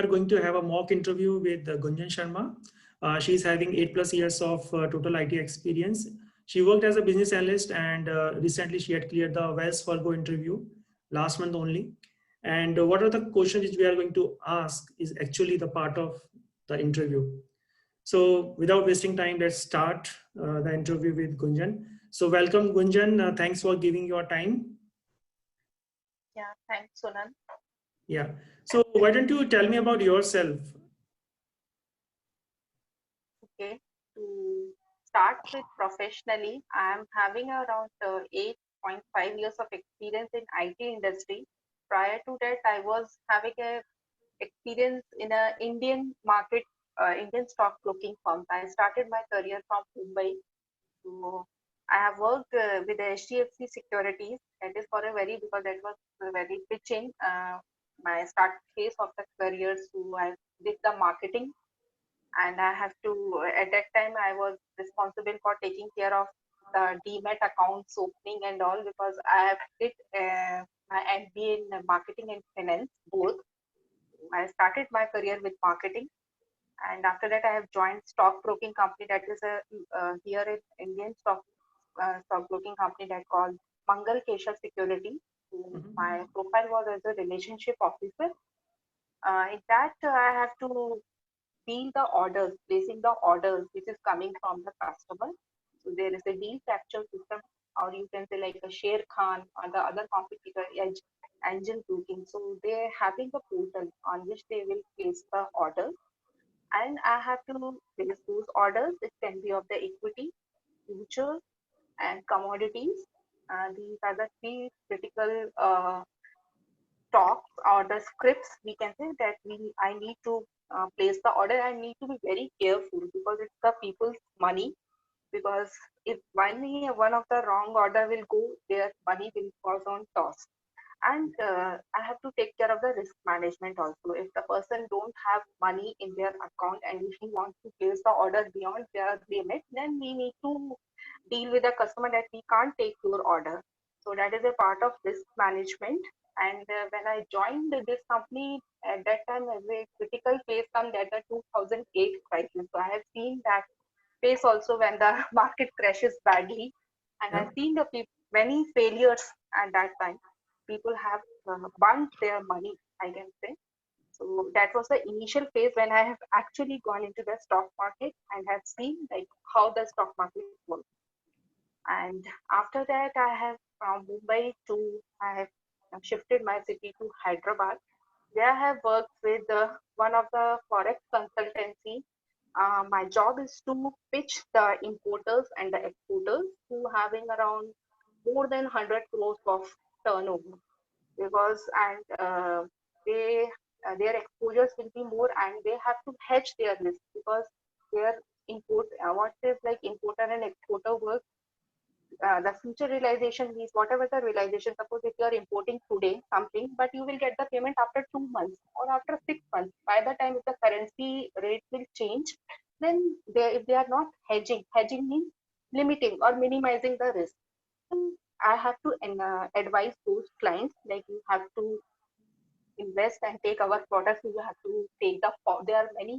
are going to have a mock interview with Gunjan Sharma. She's having 8+ years of total IT experience. She worked as a business analyst, and recently she had cleared the Wells Fargo interview last month only. And what are the questions which we are going to ask is actually the part of the interview. So without wasting time, let's start the interview with Gunjan. So welcome, Gunjan. Thanks for giving your time. Yeah, thanks, Sonan. Yeah. So why don't you tell me about yourself? Okay, to start with professionally, I'm having around 8.5 years of experience in IT industry. Prior to that, I was having a experience in a Indian market, Indian stock broking firm. I started my career from Mumbai. So I have worked with the HDFC Securities. That is for a very, because that was a very pitching my start phase of the career. So I did the marketing, and I have to, at that time I was responsible for taking care of the demat accounts opening and all, because I have did my MBA in marketing and finance both. I started my career with marketing, and after that I have joined stock broking company, that is a here in Indian stock broking company that called Mangal Keshav Security. So my profile was as a relationship officer. In that I have to deal the orders, placing the orders which is coming from the customer. So there is a deal capture system, or you can say like a Share Khan or the other competitor Edge Angel Booking. So they're having a portal on which they will place the orders, and I have to place those orders. It can be of the equity, futures, and commodities. These are the three critical talks or the scripts, we can say, that I need to place the order. I need to be very careful because it's the people's money. Because if one of the wrong order will go, their money will cause on toss. And I have to take care of the risk management also. If the person don't have money in their account and if he wants to place the order beyond their limit, then we need to deal with the customer that we can't take your order. So that is a part of risk management. And when I joined this company, at that time, a very critical phase come, that the 2008 crisis. So I have seen that phase also when the market crashes badly, and Yeah. I've seen the many failures at that time. People have burnt their money, I can say. So that was the initial phase when I have actually gone into the stock market and have seen like how the stock market works. And after that, I have from Mumbai to, I have shifted my city to Hyderabad. There I have worked with one of the forex consultancy. My job is to pitch the importers and the exporters who having around more than 100 crores of turnover, because and they their exposures will be more, and they have to hedge their risk, because their import what is like importer and exporter work, the future realization means whatever the realization. Suppose if you are importing today something, but you will get the payment after 2 months or after 6 months. By the time if the currency rate will change, then if they are not hedging, hedging means limiting or minimizing the risk. And I have to advise those clients, like you have to invest and take our products. You have to take there are many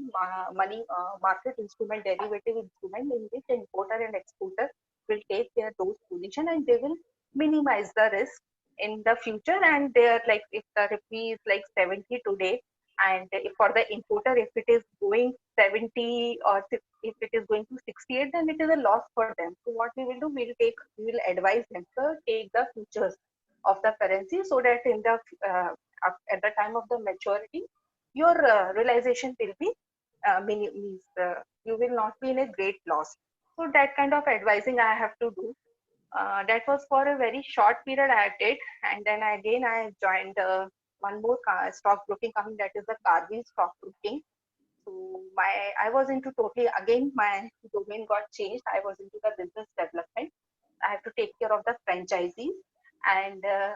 money market instrument, derivative instrument, in which importer and exporter will take their those position, and they will minimize the risk in the future. And they're like, if the rupee is like 70 today, and if for the importer, if it is going 70, or if it is going to 68, then it is a loss for them. So what we will do, we will advise them to take the futures of the currency, so that in the at the time of the maturity, your realization will be means you will not be in a great loss. So that kind of advising I have to do. That was for a very short period I did, and then again I joined one more stock broking company, that is the Carvey stock broking. So I was into totally, again my domain got changed. I was into the business development. I have to take care of the franchisees, and a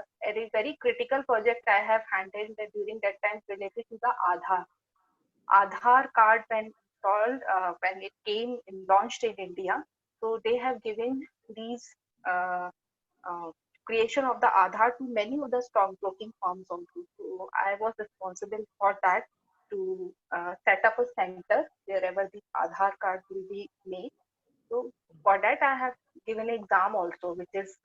very critical project I have handled during that time related to the Aadhaar card when installed, when it came and launched in India. So they have given these uh, uh, creation of the Aadhaar to many of the stock broking firms also. So I was responsible for that. to set up a center wherever the Aadhaar card will be made. So for that, I have given an exam also, which is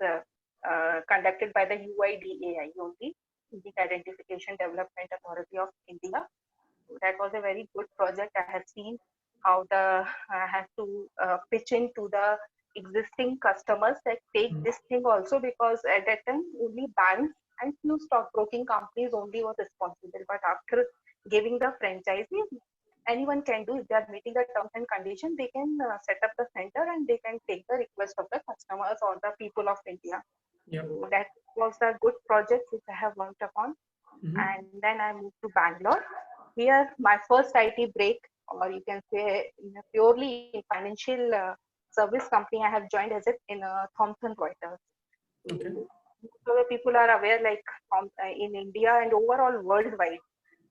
conducted by the UIDAI only, Unique Identification Development Authority of India. So that was a very good project. I have seen how I have to pitch into the existing customers that take Mm. this thing also, because at that time only banks and few stockbroking companies only was responsible. But after giving the franchisee, anyone can do. If they are meeting the terms and conditions, they can set up the center and they can take the request of the customers or the people of India. Yeah. So that was a good project which I have worked upon. Mm-hmm. And then I moved to Bangalore. Here, my first IT break, or you can say in a purely financial service company, I have joined as in Thomson Reuters. So Okay. most of the people are aware, like in India and overall worldwide,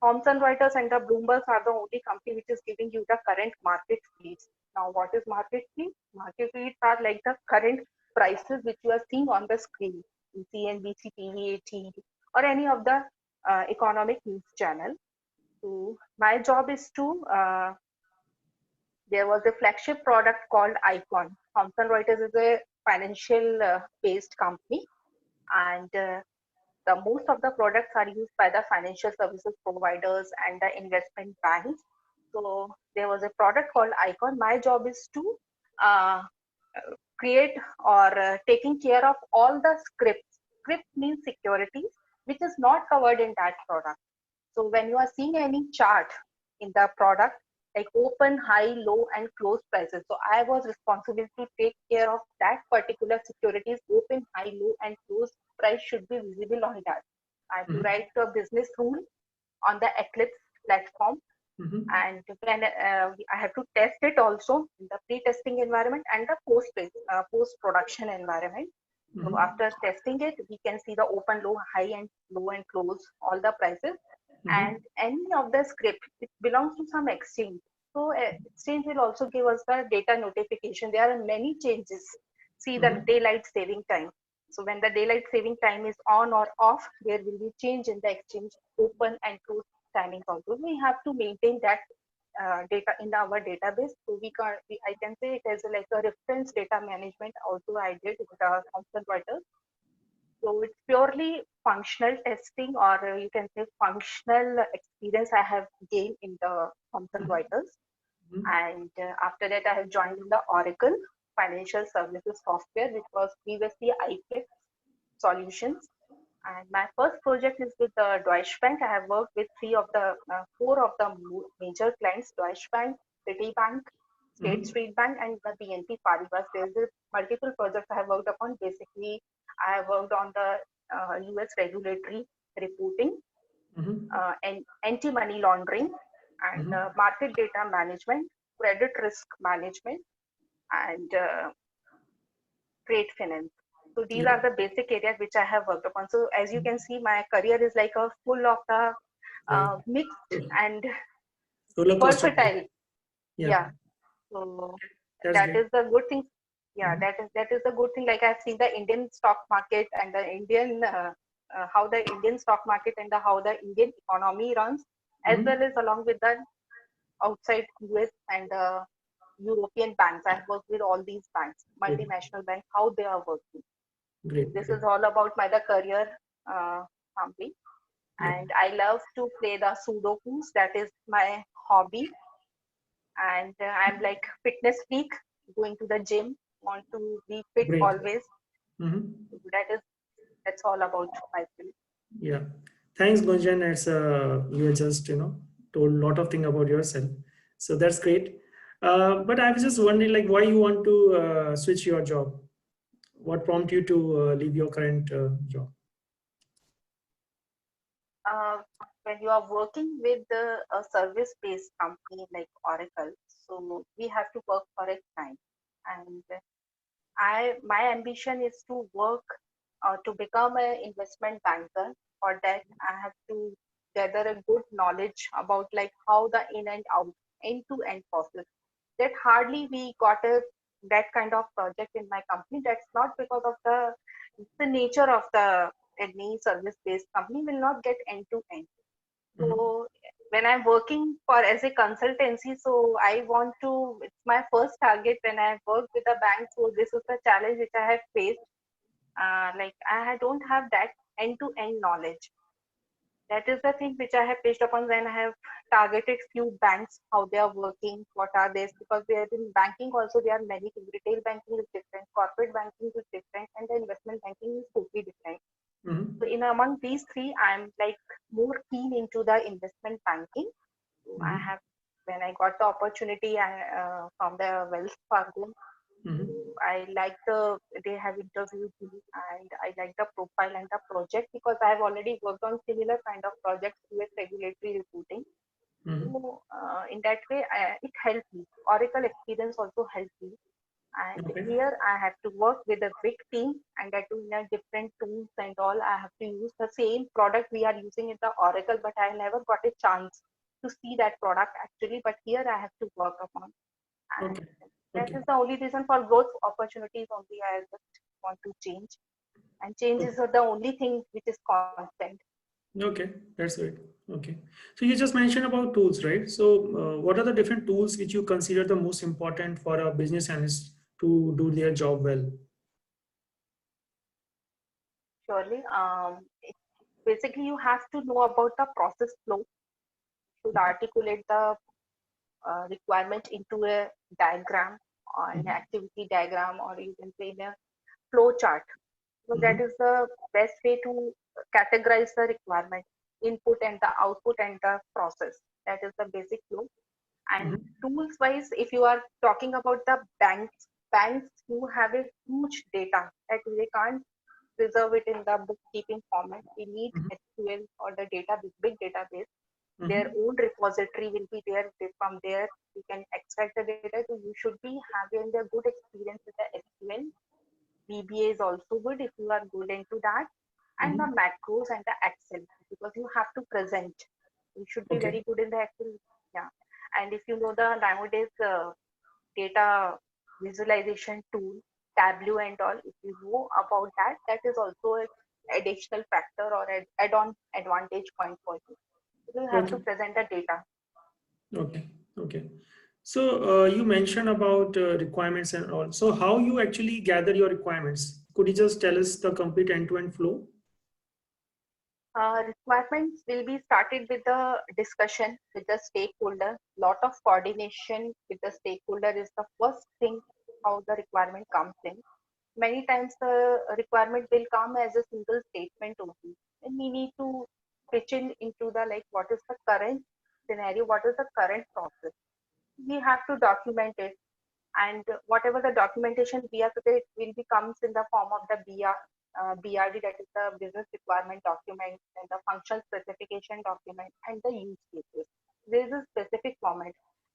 Thomson Reuters and the Bloomberg are the only company which is giving you the current market feeds. Now, what is market feed? Market feeds are like the current prices which you are seeing on the screen in CNBC, TV, or any of the economic news channel. So my job is to there was a flagship product called Icon. Thomson Reuters is a financial based company, and the most of the products are used by the financial services providers and the investment banks. So there was a product called Icon. My job is to uh, create or taking care of all the scripts. Script means securities, which is not covered in that product. So when you are seeing any chart in the product, like open, high, low, and close prices. So I was responsible to take care of that particular securities, open, high, low, and close price should be visible on that. I have to Mm-hmm. write a business rule on the Eclipse platform, Mm-hmm. and when I have to test it also in the pre-testing environment and the post-production environment. So Mm-hmm. after testing it, we can see the open, low, high, and low and close all the prices, Mm-hmm. and any of the script it belongs to some exchange. So exchange will also give us the data notification. There are many changes. See the Mm-hmm. daylight saving time. So when the daylight saving time is on or off, there will be change in the exchange open and close timings also. We have to maintain that data in our database. So I can say it as like a reference data management. Also, I did with Thomson Reuters. So it's purely functional testing, or you can say functional experience I have gained in the Thomson Reuters. Mm-hmm. And after that, I have joined in the Oracle Financial Services Software, which was previously iFlex Solutions. And my first project is with the Deutsche Bank. I have worked with four of the major clients: Deutsche Bank, Citibank, State Mm-hmm. Street Bank, and the BNP Paribas. There's multiple projects I have worked upon. Basically, I have worked on the US regulatory reporting, Mm-hmm. and anti-money laundering, and Mm-hmm. market data management, credit risk management, and trade finance. So these Yeah. are the basic areas which I have worked upon. So as you can see, my career is like a full of the Yeah. mixed and Roller coaster. versatile. Yeah. Yeah. So That's that great. is the good thing. Yeah, Mm-hmm. that is the good thing. Like I've seen the Indian stock market and the Indian how the Indian stock market and how the Indian economy runs, as Mm-hmm. well as along with the outside US and European banks. I've worked with all these banks, Great. multinational banks, how they are working. So Great. this Great. is all about my the career, Hampi. Yeah. And I love to play the Sudokus. That is my hobby. And I'm like fitness freak, going to the gym, want to be fit Great. always. Mm-hmm. So that's all about myself. Yeah. Thanks, Gunjan. It's you just told a lot of things about yourself. So that's great. But I was just wondering, like, why you want to switch your job? What prompted you to leave your current job? Uh, when you are working with a service-based company like Oracle, so we have to work for a time, and my ambition is to work to become an investment banker. For that, I have to gather a good knowledge about like how the in and out, end to end process. That hardly we got that kind of project in my company. That's not because of the nature of the any service based company will not get end to end. Mm-hmm. So when I'm working for as a consultancy, so I want to, it's my first target when I work with a bank. So this is the challenge which I have faced. Like don't have that end-to-end knowledge. That is the thing which I have faced upon when I have targeted few banks, how they are working, what are they, because we are in banking also, there are many things. Retail banking is different, corporate banking is different, and the investment banking is totally different. So Mm-hmm. in among these three, I'm like more keen into the investment banking. So I Mm-hmm. have, when I got the opportunity from the Wells Fargo, so Mm-hmm. I like they have interviewed me and I like the profile and the project because I have already worked on similar kind of projects with regulatory reporting. Mm-hmm. So in that way, it helped me. Oracle experience also helped me. And Okay. here I have to work with a big team and that too in a different tools and all. I have to use the same product we are using in the Oracle, but I never got a chance to see that product actually. But here I have to work upon. Okay. And that Okay. is the only reason for growth opportunities only I just want to change. And changes Okay. are the only thing which is constant. Okay. That's great. Okay. So you just mentioned about tools, right? So what are the different tools which you consider the most important for a business analyst to do their job well? Surely, basically you have to know about the process flow, should articulate the requirement into a diagram or an Mm-hmm. activity diagram or you can say in a flow chart. So that Mm-hmm. is the best way to categorize the requirement, input and the output and the process. That is the basic flow. And Mm-hmm. tools wise, if you are talking about the banks who have a huge data that they can't preserve it in the bookkeeping format. We need Mm-hmm. SQL or the data big database. Their Mm-hmm. own repository will be there. From there, you can extract the data. So you should be having a good experience with the SQL. VBA is also good if you are good into that. And the Mm-hmm. macros and the Excel because you have to present. You should be Okay. very good in the Excel. Yeah. And if you know the nowadays data visualization tool, Tableau and all, if you know about that, that is also an additional factor or an add-on advantage point for you. You have to Okay. present the data. Okay. Okay. So you mentioned about requirements and all. So how you actually gather your requirements? Could you just tell us the complete end-to-end flow? Requirements will be started with the discussion with the stakeholder. Lot of coordination with the stakeholder is the first thing how the requirement comes in. Many times the requirement will come as a single statement only. And we need to pitch in into the like what is the current scenario, what is the current process. We have to document it and whatever the documentation we are today it will be comes in the form of the BRD, that is the business requirement document and the functional specification document and the use cases. There is a specific format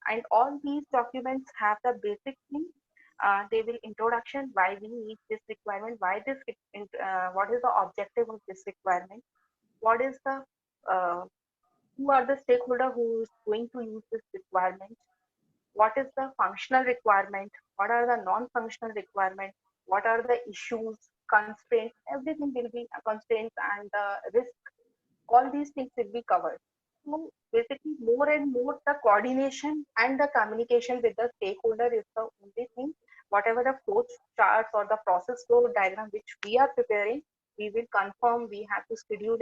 and all these documents have the basic thing. They will introduction why we need this requirement, why this what is the objective of this requirement, what is the uh, who are the stakeholder who is going to use this requirement, what is the functional requirement, what are the non-functional requirements, what are the issues, constraints, everything will be constraints and the risk, all these things will be covered. So basically more and more the coordination and the communication with the stakeholder is the only thing. Whatever the flow charts or the process flow diagram which we are preparing, we will confirm, we have to schedule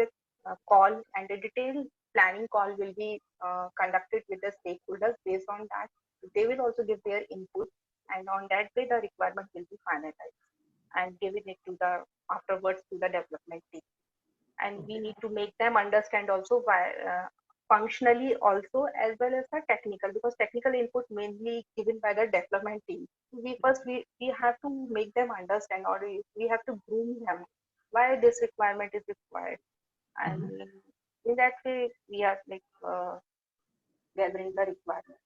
a call and a detailed planning call will be conducted with the stakeholders. Based on that, they will also give their input and on that way the requirement will be finalized and given it to the afterwards to the development team. And we Okay. need to make them understand also why functionally also as well as the technical, because technical input mainly given by the development team. We have to make them understand or we have to groom them why this requirement is required, and Mhm. in that way we are like gathering the requirement.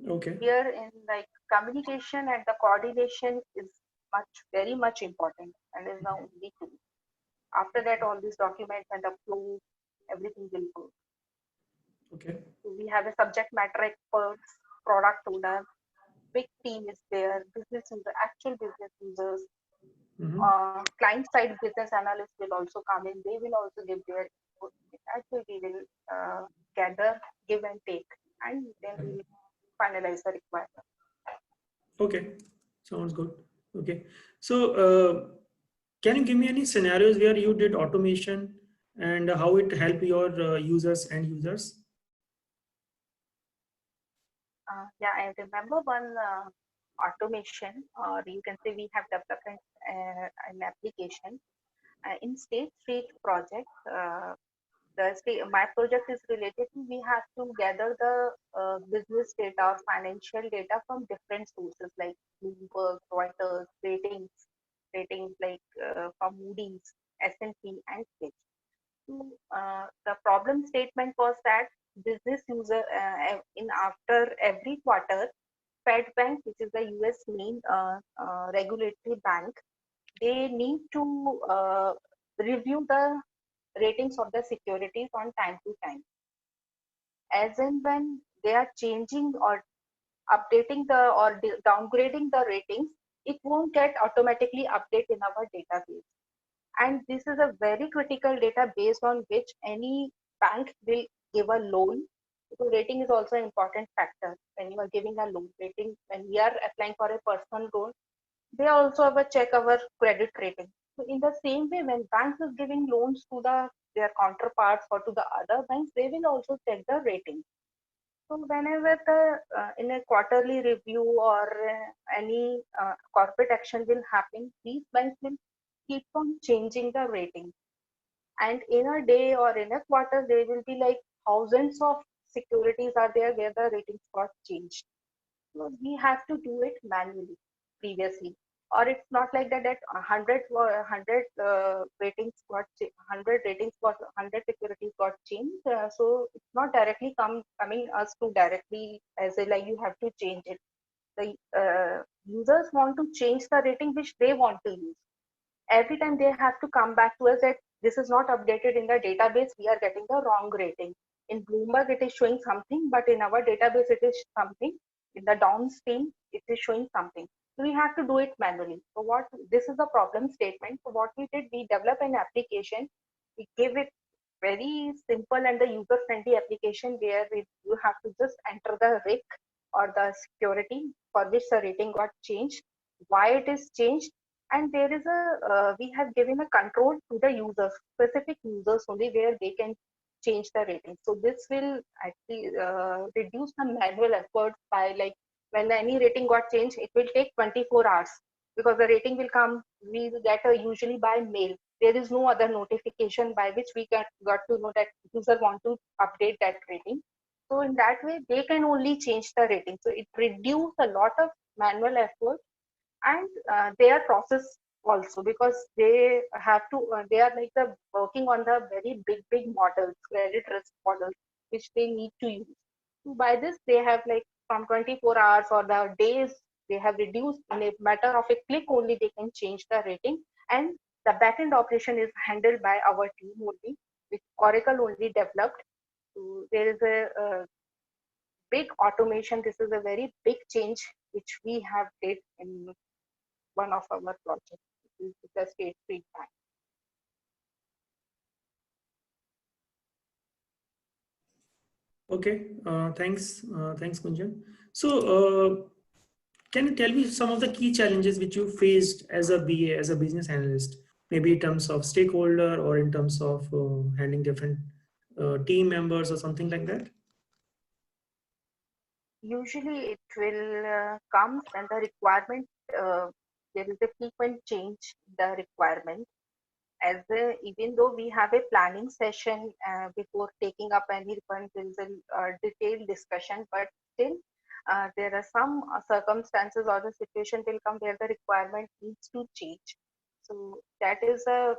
Okay. Here in like communication and the coordination is much very much important and is the only tool. After that, all these documents and the flow, everything will go. Okay. So we have a subject matter experts, product owner, big team is there, business user, actual business users, Mm-hmm. client side business analysts will also come in. They will also give their input. that way we will gather, give and take, and then we will finalize the requirement. Okay, sounds good. Okay, so can you give me any scenarios where you did automation and how it helped your users and users? Yeah, I remember one automation, or you can say we have developed an application in State Street project. My project is related to we have to gather the business data or financial data from different sources like Bloomberg, Reuters, ratings like from Moody's, S&P, and Fitch. So, the problem statement was that business user in after every quarter, Fed Bank, which is the US main regulatory bank, they need to review the ratings of the securities on time to time. As and when they are changing or updating the or downgrading the ratings, it won't get automatically updated in our database. And this is a very critical data based on which any bank will give a loan. So rating is also an important factor when you are giving a loan. Rating, when we are applying for a personal loan, they also have a check our credit rating. So in the same way, when banks is giving loans to their counterparts or to the other banks, they will also check the rating. So whenever in a quarterly review or any corporate action will happen, these banks will keep on changing the rating. And in a day or in a quarter, there will be like thousands of securities are there where the ratings got changed. So we have to do it manually previously. Or it's not like that 100 ratings got 100 ratings got 100 securities got changed. So it's not directly coming us to directly as a like you have to change it. The users want to change the rating which they want to use. Every time they have to come back to us that this is not updated in the database, we are getting the wrong rating. In Bloomberg, it is showing something, but in our database, it is something. In the downstream, it is showing something. So we have to do it manually. So what this is the problem statement. So what we did, we developed an application. We gave it very simple and the user-friendly application where you have to just enter the RIC or the security for which the rating got changed, why it is changed, and there is we have given a control to the users, specific users only where they can change the rating. So this will actually reduce the manual effort by like when any rating got changed, it will take 24 hours because the rating will come, we get usually by mail. There is no other notification by which we got to know that user want to update that rating. So in that way, they can only change the rating. So it reduces a lot of manual effort and their process also because they have to they are like the working on the very big models, credit risk models, which they need to use. So by this they have like from 24 hours or the days they have reduced. In a matter of a click only they can change the rating, and the backend operation is handled by our team only, which Oracle only developed. So there is a big automation. This is a very big change which we have did in one of our projects, which is the State Street Bank. Okay, thanks, Kunjan. So, can you tell me some of the key challenges which you faced as a BA, as a business analyst, maybe in terms of stakeholder or in terms of handling different team members or something like that? Usually it will come when the requirement, there is a frequent change in the requirement. Even though we have a planning session before taking up any requirement, there is a detailed discussion, but still there are some circumstances or the situation will come where the requirement needs to change. So that is a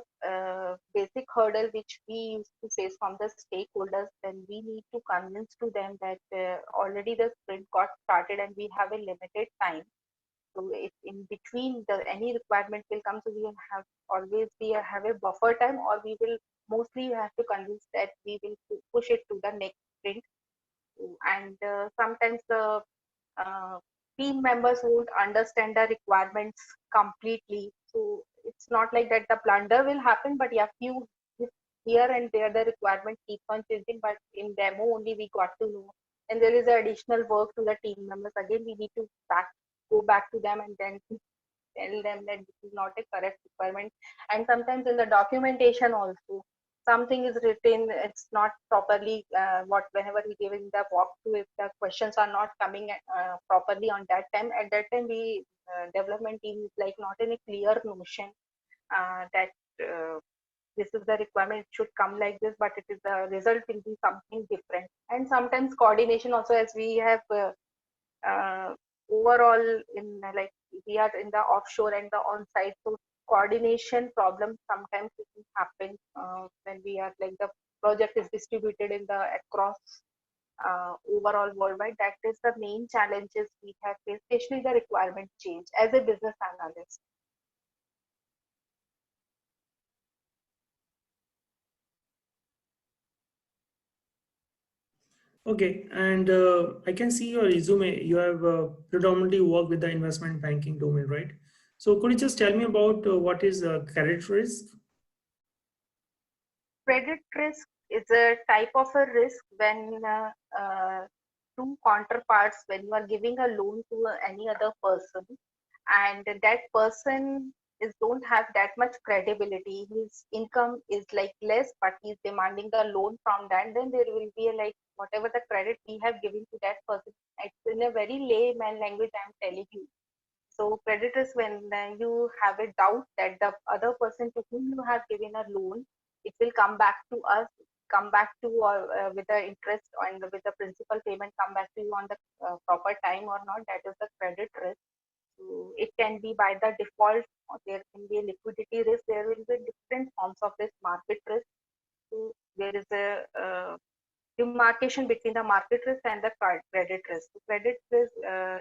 basic hurdle which we used to face from the stakeholders. Then we need to convince to them that already the sprint got started and we have a limited time. So if in between the any requirement will come, so we will have always be have a buffer time, or we will mostly have to convince that we will push it to the next sprint. And sometimes the uh, team members won't understand the requirements completely. So it's not like that the blunder will happen, but yeah, few here and there the requirement keeps on changing, but in demo only we got to know. And there is additional work to the team members. Again, we need to go back to them and then tell them that this is not a correct requirement. And sometimes in the documentation also, something is written, it's not properly what whenever we give in the walkthrough, if the questions are not coming properly on that time, at that time we development team is like not in a clear notion that this is the requirement, it should come like this, but it is the result will be something different. And sometimes coordination also, as we have uh, overall in like we are in the offshore and the on-site, so coordination problems sometimes it can happen when we are like the project is distributed in the across overall worldwide. That is the main challenges we have faced, especially the requirement change as a business analyst. Okay, and I can see your resume. You have predominantly worked with the investment banking domain, right? So could you just tell me about what is credit risk? Credit risk is a type of a risk when two counterparts, when you are giving a loan to any other person, and that person is don't have that much credibility. His income is like less, but he's demanding the loan from that. Then there will be a, like whatever the credit we have given to that person. It's in a very layman language. I'm telling you. So credit is when you have a doubt that the other person to whom you have given a loan, it will come back to us, come back to with the interest and with the principal payment come back to you on the proper time or not. That is the credit risk. So it can be by the default, or there can be a liquidity risk. There will be different forms of this market risk. So there is a demarcation between the market risk and the credit risk. So credit risk,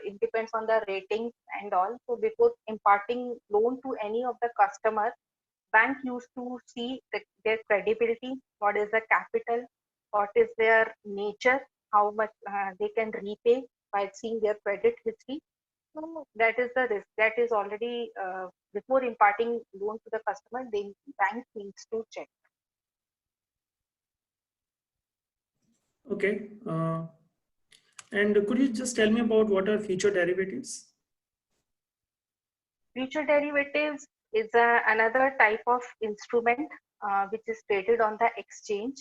it depends on the ratings and all. So before imparting loan to any of the customer, bank used to see their credibility, what is the capital, what is their nature, how much they can repay by seeing their credit history. So that is the risk that is already before imparting loan to the customer, the bank needs to check. Okay, and could you just tell me about what are future derivatives? Future derivatives is another type of instrument which is traded on the exchange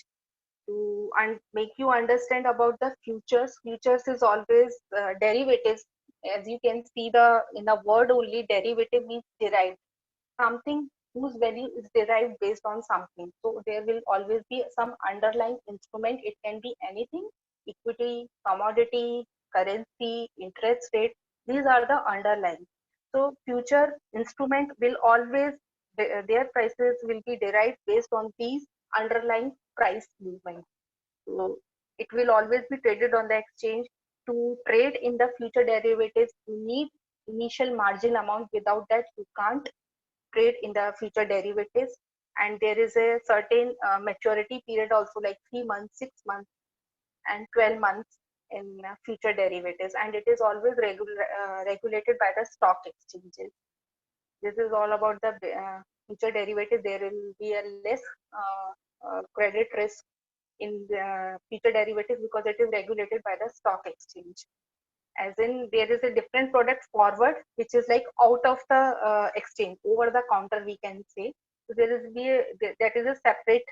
to make you understand about the futures. Futures is always derivatives. As you can see, the in the word only derivative means derived. Something whose value is derived based on something. So there will always be some underlying instrument. It can be anything: equity, commodity, currency, interest rate. These are the underlying. So future instrument will always their prices will be derived based on these underlying price movements. So it will always be traded on the exchange. To trade in the future derivatives, you need initial margin amount. Without that, you can't trade in the future derivatives. And there is a certain maturity period also, like 3 months, 6 months, and 12 months in future derivatives. And it is always regulated by the stock exchanges. This is all about the future derivative. There will be a less credit risk in the future derivatives because it is regulated by the stock exchange. As in, there is a different product forward, which is like out of the exchange, over the counter, we can say. So there is that is a separate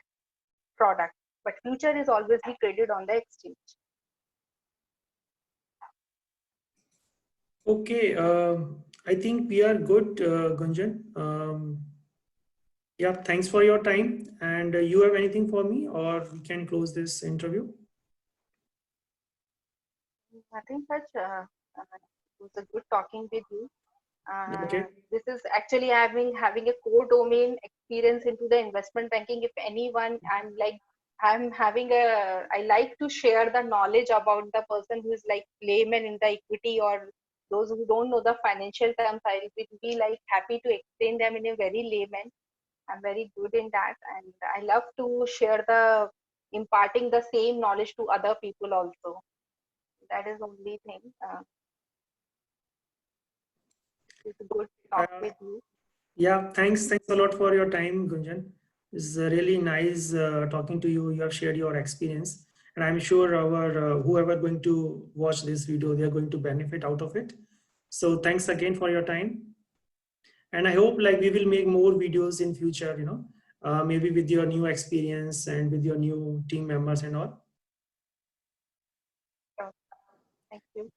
product, but future is always be traded on the exchange. Okay, I think we are good, Gunjan. Yeah, thanks for your time. And you have anything for me, or we can close this interview? Nothing such. It was a good talking with you. Okay. This is actually having a core domain experience into the investment banking. If anyone, I'm having I like to share the knowledge about the person who is like layman in the equity or those who don't know the financial terms. I will be like happy to explain them in a very layman. I'm very good in that, and I love to share the imparting the same knowledge to other people also. That is the only thing. It's good to talk Uh, with you. yeah, thanks. Thanks a lot for your time, Gunjan. It's really nice talking to you. You have shared your experience, and I'm sure our whoever going to watch this video, they are going to benefit out of it. So thanks again for your time, and I hope like we will make more videos in future. Maybe with your new experience and with your new team members and all. Uh, Thank you.